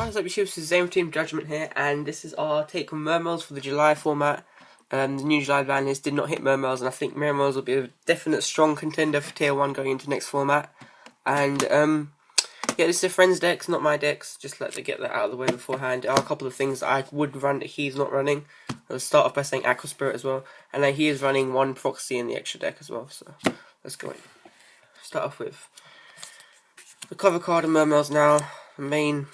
guys, hope you see Zame Team Judgment here, and this is our take on Mermails for the July format. The new July ban list did not hit Mermails, and I think Mermails will be a definite strong contender for Tier 1 going into next format. And yeah, this is a friend's decks, not my decks, just let me get that out of the way beforehand. There are a couple of things that I would run that he's not running. I'll start off by saying Aqua Spirit as well, and then he is running one Proxy in the extra deck as well, so let's go in. Start off with the cover card of Mermails now, main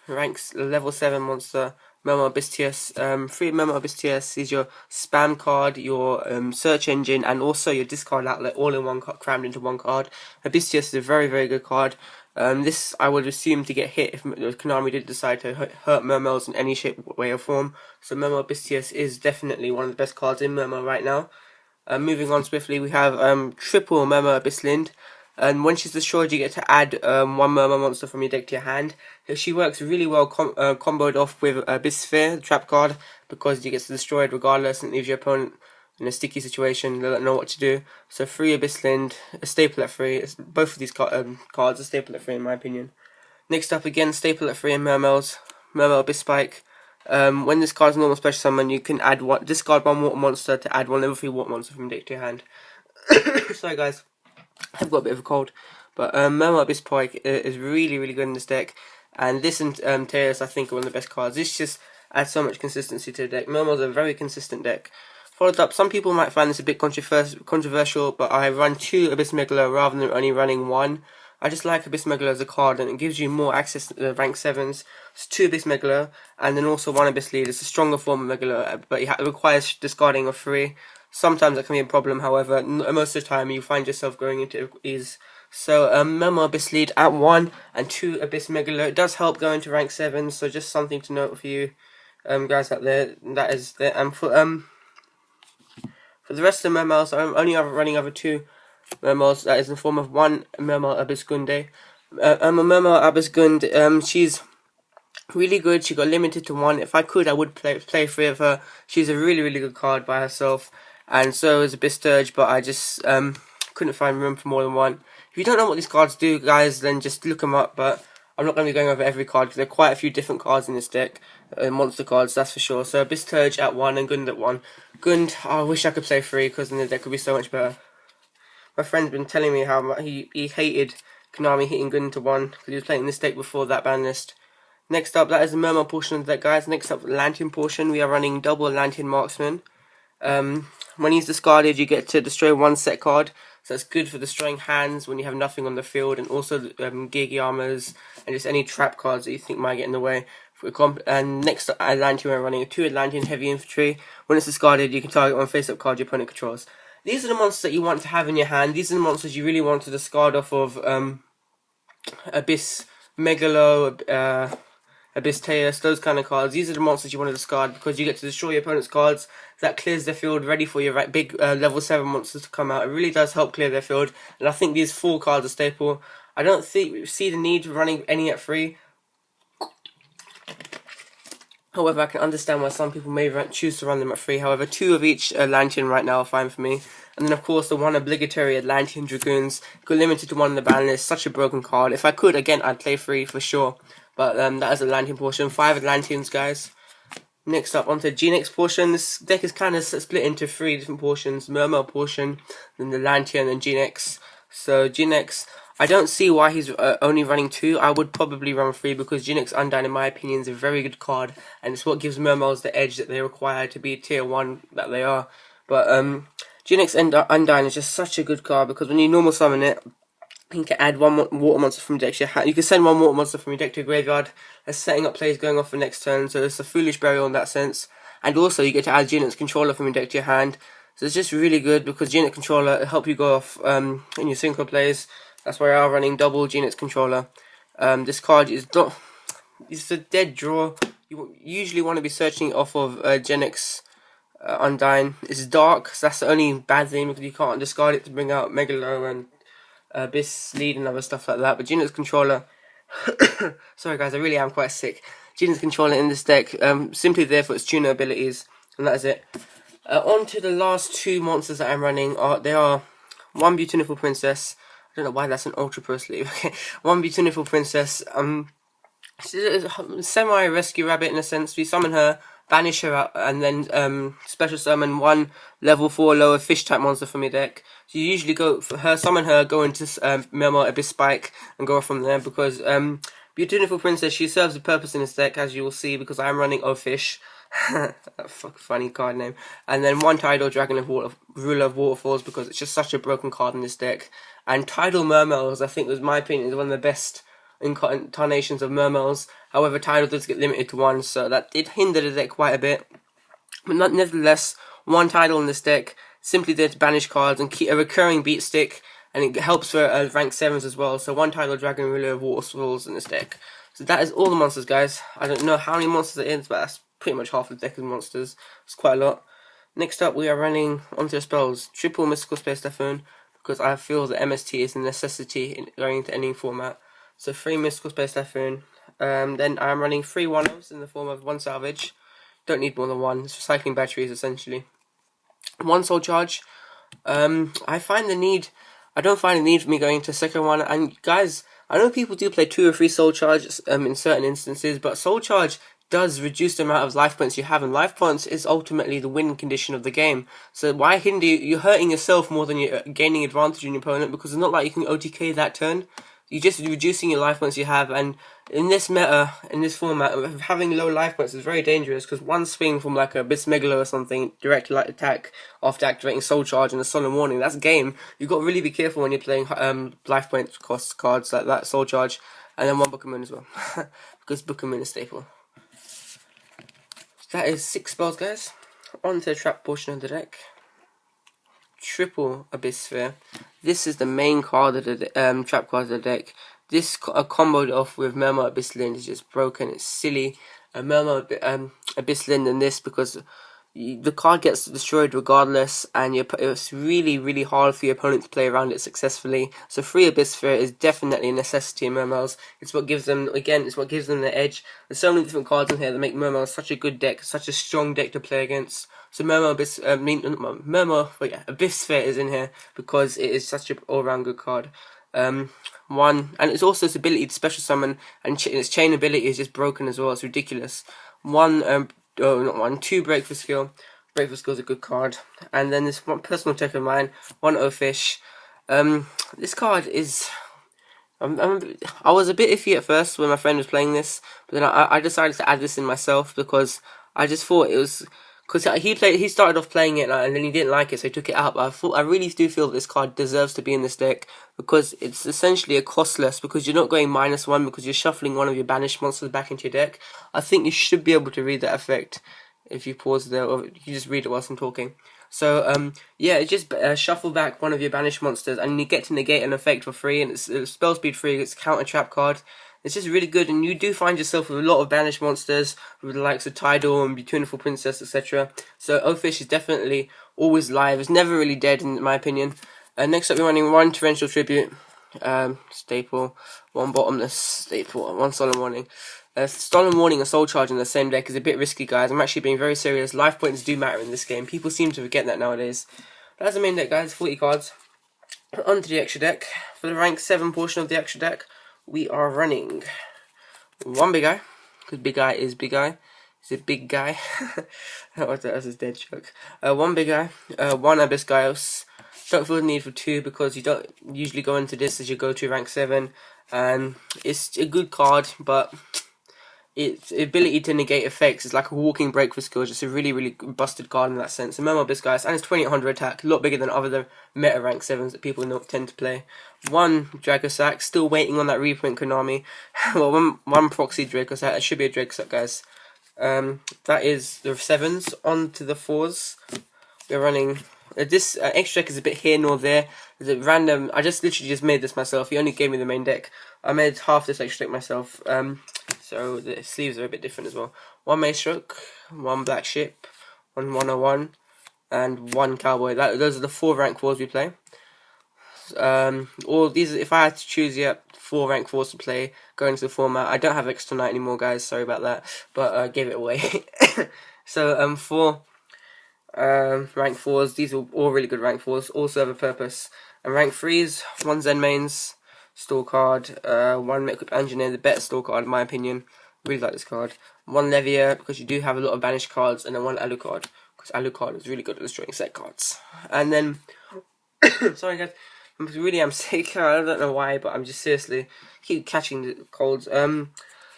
ranks level 7 monster, Mermail Abyss. 3 Mermail Abyss is your spam card, your search engine, and also your discard outlet, all in one card, crammed into one card. Abyss is a very, very good card. This I would assume to get hit if Konami did decide to hurt Mermails in any shape, way, or form. So Mermail Abyss is definitely one of the best cards in Mermail right now. Moving on swiftly, we have triple Mermail Abyss. And when she's destroyed, you get to add one Mermail monster from your deck to your hand. She works really well comboed off with Abyss Sphere, the trap card, because you get to destroy it regardless and leaves your opponent in a sticky situation. They don't know what to do. So 3 Abyss Lind, a staple at 3. Both of these cards are staple at 3 in my opinion. Next up again, staple at 3 in Mermails, Mermail Abyss Spike. When this card's normal special summon, you can discard one water monster to add one level 3 water monster from your deck to your hand. Sorry guys. I've got a bit of a cold, but Mermail Abyss Pike is really, really good in this deck, and this and Teos I think are one of the best cards. This just adds so much consistency to the deck. Mermail's a very consistent deck. Followed up, some people might find this a bit controversial, but I run 2 Abyss Megalo rather than only running 1. I just like Abyss Megalo as a card, and it gives you more access to the rank 7s. It's 2 Abyss Megalo, and then also 1 Abyss Lead. It's a stronger form of Megalo, but it requires discarding of 3. Sometimes that can be a problem, however, most of the time you find yourself going into ease. So, Mermail Abyss Lead at 1 and 2 Abyss Megalo. It does help go into rank 7, so just something to note for you guys out there. That is there. And for the rest of the Mermails, I'm only running over 2 Mermails. That is in the form of 1 Mermail Abyss Gunde. A Mermail Abyss Gund, she's really good. She got limited to 1. If I could, I would play 3 of her. She's a really, really good card by herself. And so is Abyss Sturge, but I just couldn't find room for more than 1. If you don't know what these cards do, guys, then just look them up, but I'm not going to be going over every card, because there are quite a few different cards in this deck, monster cards, that's for sure. So Abyss Sturge at 1 and Gund at 1. Gund, I wish I could play 3, because then the deck would be so much better. My friend's been telling me how he hated Konami hitting Gund to 1, because he was playing this deck before that ban list. Next up, that is the Mermail portion of the deck, guys. Next up, the Lantern portion, we are running double Lantern Marksman. When he's discarded, you get to destroy 1 set card, so that's good for destroying hands when you have nothing on the field, and also Gigi Armors, and just any trap cards that you think might get in the way. And next up, Atlantean, we're running 2 Atlantean Heavy Infantry. When it's discarded, you can target 1 face-up card your opponent controls. These are the monsters that you want to have in your hand. These are the monsters you really want to discard off of Abyss Megalo, Abyss Teos, those kind of cards. These are the monsters you want to discard, because you get to destroy your opponent's cards. That clears their field, ready for your big level 7 monsters to come out. It really does help clear their field, and I think these 4 cards are staple. I don't see the need for running any at 3. However, I can understand why some people may choose to run them at 3. However, 2 of each Atlantean right now are fine for me. And then, of course, the 1 obligatory Atlantean Dragoons. Got limited to 1 in the ban list. Such a broken card. If I could, again, I'd play 3 for sure. But that is the Atlantean portion. 5 Atlanteans, guys. Next up, onto the Genex portion. This deck is kind of split into 3 different portions. Mermail portion, then the Atlantean, and Genex. So, Genex, I don't see why he's only running 2. I would probably run 3, because Genex Undyne, in my opinion, is a very good card. And it's what gives Mermails the edge that they require to be tier 1 that they are. But, Genex Undyne is just such a good card, because when you normal summon it, you can add 1 water monster from your deck to your hand. You can send 1 water monster from your deck to your graveyard. That's setting up plays going off for next turn, so it's a foolish burial in that sense. And also, you get to add Genex Controller from your deck to your hand. So it's just really good, because Genex Controller will help you go off in your synchro plays. That's why I'm running double Genex Controller. This card is not... It's a dead draw. You usually want to be searching off of Genex Undyne. It's dark, so that's the only bad thing, because you can't discard it to bring out Megalo and Abyss Lead and other stuff like that. But Genex Controller, sorry guys, I really am quite sick. Genex Controller in this deck, simply there for its tuner abilities, and that is it. On to the last 2 monsters that I'm running. They are 1 Beautiful Princess. I don't know why that's an Ultra Pro sleeve. Okay, 1 Beautiful Princess. She's a semi-rescue rabbit in a sense. We summon her, banish her out, and then special summon one level 4 lower fish type monster from your deck. So you usually go for her, summon her, go into Mermail, Abyss Spike, and go from there because Beautiful Princess, she serves a purpose in this deck, as you will see, because I'm running O-Fish. Funny card name. And then one Tidal Dragon of Ruler of Waterfalls, because it's just such a broken card in this deck. And Tidal Mermails, I think, was my opinion, is one of the best incarnations of Mermails. However, Tidal does get limited to one, so that did hinder the deck quite a bit. But nevertheless, one Tidal in this deck, simply there to banish cards and keep a recurring beat stick, and it helps for rank 7s as well. So one Tidal Dragon, Ruler of Waterfalls in this deck. So that is all the monsters, guys. I don't know how many monsters it is, but that's pretty much half the deck of monsters. It's quite a lot. Next up, we are running onto spells. Triple Mystical Space Typhoon, because I feel that MST is a necessity in going into any format. So 3 Mystical Space Typhoon. Then I'm running 3 1-offs in the form of 1 Salvage. Don't need more than 1. It's recycling batteries, essentially. 1 Soul Charge. I find the need... I don't find a need for me going to second one. And guys, I know people do play 2 or 3 Soul Charges in certain instances, but Soul Charge does reduce the amount of life points you have, and life points is ultimately the win condition of the game. So why hinder you? You're hurting yourself more than you're gaining advantage on your opponent, because it's not like you can OTK that turn. You're just reducing your life points you have, and in this meta, in this format, having low life points is very dangerous, because one swing from like a Abyss Megalo or something, direct light attack after activating Soul Charge and a Solemn Warning, that's game. You've got to really be careful when you're playing life point cost cards like that, Soul Charge, and then 1 Book of Moon as well, because Book of Moon is staple. That is 6 spells, guys. On to the trap portion of the deck. Triple Abyss Sphere. This is the main card of the trap card of the deck. This comboed off with Mermail Abyss Lind is just broken. It's silly. Mermail Abyss Lind and this, because the card gets destroyed regardless, and it's really hard for your opponent to play around it successfully. So 3 Abyss Sphere is definitely a necessity in Mermails. It's what gives them, again, it's what gives them the edge. There's so many different cards in here that make Mermails such a good deck, such a strong deck to play against. So Abyss Sphere is in here because it is such an all-round good card. And it's also its ability to special summon, and its chain ability is just broken as well. It's ridiculous. 2 Break for Skill. Break for Skill is a good card. And then this one personal tech of mine, 1 O-Fish. This card is... I was a bit iffy at first when my friend was playing this, but then I decided to add this in myself, because I just thought it was... Because he started off playing it and then he didn't like it, so he took it out. But I really do feel that this card deserves to be in this deck, because it's essentially a costless, because you're not going -1 because you're shuffling one of your banished monsters back into your deck. I think you should be able to read that effect if you pause there, or you just read it whilst I'm talking. So yeah, just shuffle back one of your banished monsters, and you get to negate an effect for free, and it's spell speed free. It's a counter trap card. It's just really good, and you do find yourself with a lot of banished monsters, with the likes of Tidal and Beautiful Princess, etc. So O-Fish is definitely always live. It's never really dead, in my opinion. Next up, we're running 1 Torrential Tribute, staple, 1 Bottomless, staple, 1 Solemn Warning. Solemn Warning and Soul Charge in the same deck is a bit risky, guys. I'm actually being very serious. Life points do matter in this game. People seem to forget that nowadays. That's the main deck, guys. 40 cards. On to the extra deck. For the rank 7 portion of the extra deck, we are running 1 Big Eye, because Big Eye is Big Eye. He's a big guy. That was his dead joke. 1 Big Eye, 1 Abyss Gaios. Don't feel the need for 2, because you don't usually go into this as you go to rank 7. And it's a good card, but its ability to negate effects is like a walking break for skill. Just a really busted card in that sense. And Mermail Abyss Gaios, and it's 2800 attack, a lot bigger than other meta rank 7s that people tend to play. 1 Dracosack, still waiting on that reprint Konami. Well, one Proxy Dracosack. It should be a Dracosack, guys. That is the 7s. On to the 4s. We're running... this extra deck is a bit here nor there. It's a random... I literally just made this myself. He only gave me the main deck. I made half this extra deck myself. So the sleeves are a bit different as well. 1 Maestroke, 1 Black Ship, 1 101, and 1 Cowboy. Those are the 4 rank 4s we play. All these, if I had to choose, 4 rank 4s to play going into the format. I don't have extra night anymore, guys. Sorry about that, but I gave it away. So 4 rank 4s. These are all really good rank 4s. Also have a purpose. And rank 3s, 1 Zen Mains, store card, one Met Engineer, the better store card in my opinion. Really like this card. One Levier, because you do have a lot of banished cards, and then one Alucard, because Alucard is really good at destroying set cards. And then, sorry guys, I really am sick. I don't know why, but I'm just seriously keep catching the colds.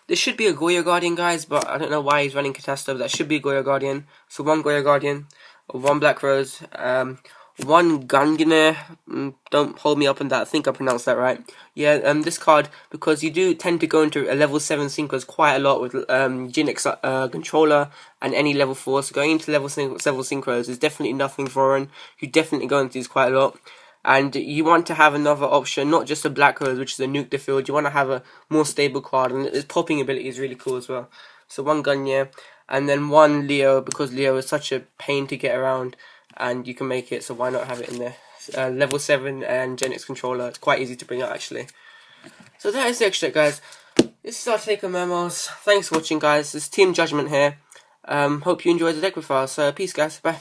This should be a Goya Guardian, guys, but I don't know why he's running Catastrophe. That should be a Goya Guardian. So one Goya Guardian, one Black Rose, one Gungnir. Don't hold me up on that. I think I pronounced that right. Yeah, this card, because you do tend to go into a level 7 synchros quite a lot with Jinx controller and any level 4. So going into level 7 synchros is definitely nothing foreign. You definitely go into these quite a lot. And you want to have another option, not just a Black Rose, which is a nuke the field. You want to have a more stable card, and its popping ability is really cool as well. So one Gungnir, and then one Leo, because Leo is such a pain to get around, and you can make it, so why not have it in there. Level 7 and Genix controller, it's quite easy to bring out actually. So that is the extra, guys. This is our take on Mermails. Thanks for watching, guys. This is Team Judgment here. Hope you enjoyed the deck with us. So peace, guys. Bye.